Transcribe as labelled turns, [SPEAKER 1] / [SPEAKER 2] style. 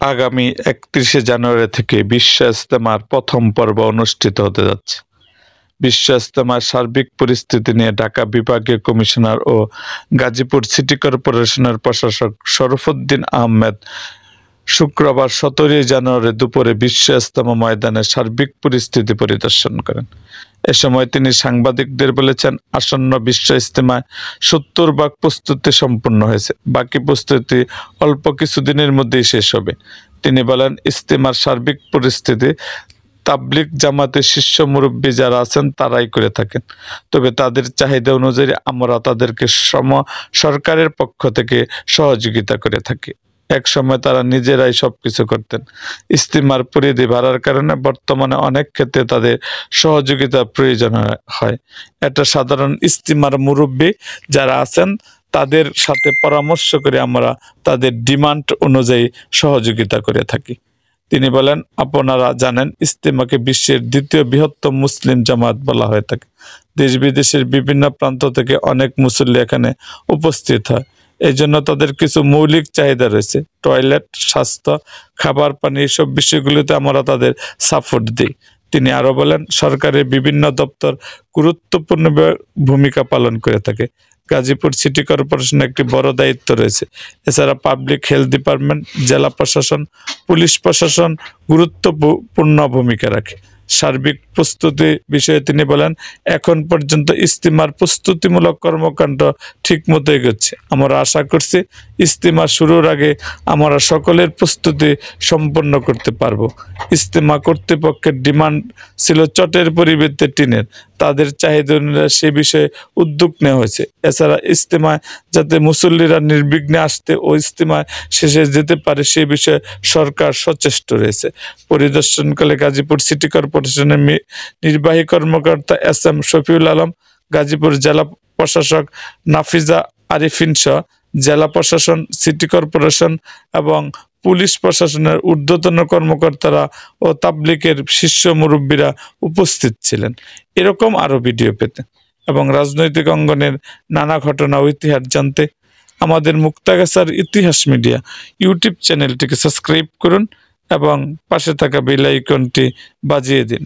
[SPEAKER 1] আগামী ৩১শে জানুয়ারি থেকে বিশ্ব ইজতেমার প্রথম পর্ব অনুষ্ঠিত হতে যাচ্ছে। বিশ্ব ইজতেমার সার্বিক পরিস্থিতি নিয়ে ঢাকা বিভাগীয় কমিশনার ও গাজীপুর সিটি কর্পোরেশনের প্রশাসক শরফুদ্দীন আহমেদ শুক্রবার ১৭ জানুয়ারি দুপুরে বিশ্ব ইজতেমা ময়দানে সার্বিক পরিস্থিতি পরিদর্শন করেন। এ সময় তিনি সাংবাদিকদের বলেছেন, আসন্ন বিশ্ব ইজতেমায় ৭০% প্রস্তুতি সম্পূর্ণ হয়েছে, বাকি প্রস্তুতি অল্প কিছুদিনের মধ্যেই শেষ হবে। তিনি বলেন, ইজতেমার সার্বিক পরিস্থিতি তাবলিগ জামাতের শীর্ষ মুরব্বী যারা আছেন তারাই করে থাকেন, তবে তাদের চাহিদা অনুযায়ী আমরা তাদেরকে সরকারের পক্ষ থেকে সহযোগিতা করে থাকি। এক সময় তারা নিজেরাই সবকিছু করতেন। ইজতেমার পরিধি বাড়ার কারণে বর্তমানে অনেক ক্ষেত্রে তাদের সহযোগিতার প্রয়োজন হয়। এটা সাধারণ ইজতেমার মুরব্বী যারা আছেন তাদের সাথে পরামর্শ করে আমরা তাদের ডিমান্ড অনুযায়ী সহযোগিতা করে থাকি। তিনি বলেন, আপনারা জানেন ইজতেমাকে বিশ্বের দ্বিতীয় বৃহত্তম মুসলিম জামাত বলা হয়ে থাকে। দেশ বিদেশের বিভিন্ন প্রান্ত থেকে অনেক মুসল্লি এখানে উপস্থিত হয়। এই জন্য তাদের কিছু মৌলিক চাহিদা রয়েছে, টয়লেট, স্বাস্থ্য, খাবার, পানি, এইসব বিষয়গুলিতে আমরা তাদের সাপোর্ট দিই। তিনি আরো বলেন, সরকারের বিভিন্ন দপ্তর গুরুত্বপূর্ণ ভূমিকা পালন করে থাকে। গাজীপুর সিটি কর্পোরেশনের একটি বড় দায়িত্ব রয়েছে। এছাড়া পাবলিক হেলথ ডিপার্টমেন্ট, জেলা প্রশাসন, পুলিশ প্রশাসন গুরুত্বপূর্ণ ভূমিকা রাখে। সার্বিক প্রস্তুতি বিষয়ে তিনি বলেন, এখন পর্যন্ত ইজতেমার প্রস্তুতিমূলক কর্মকাণ্ড ঠিকমতো এগোচ্ছে। আমরা আশা করছি ইজতেমা শুরুর আগে আমরা সকলের প্রস্তুতি সম্পন্ন করতে পারব। ইজতেমা কর্তৃপক্ষের ডিমান্ড ছিল চটের পরিবর্তে টিনের। তাদের চাহিদা অনুযায়ী সে বিষয়ে উদ্যোগ নেওয়া হয়েছে। এছাড়া ইজতেমায় যাতে মুসল্লিরা নির্বিঘ্নে আসতে ও ইজতেমায় শেষে যেতে পারে সে বিষয়ে সরকার সচেষ্ট রয়েছে। পরিদর্শনকালে গাজীপুর সিটি কর্পোরেশনের নির্বাহী কর্মকর্তা এস.এম. শফিউল আলম, গাজীপুর জেলা প্রশাসক নাফিজা আরিফিন সহ জেলা প্রশাসন, সিটি কর্পোরেশন এবং পুলিশ প্রশাসনের ঊর্ধ্বতন কর্মকর্তারা ও তাবলিগের শীর্ষ মুরব্বীরা উপস্থিত ছিলেন। এরকম আরো ভিডিও পেতে এবং রাজনৈতিক অঙ্গনের নানা ঘটনা ও ইতিহাস জানতে আমাদের মুক্তাগাছার ইতিহাস মিডিয়া ইউটিউব চ্যানেলটিকে সাবস্ক্রাইব করুন এবং পাশে থাকা বেল আইকনটি বাজিয়ে দিন।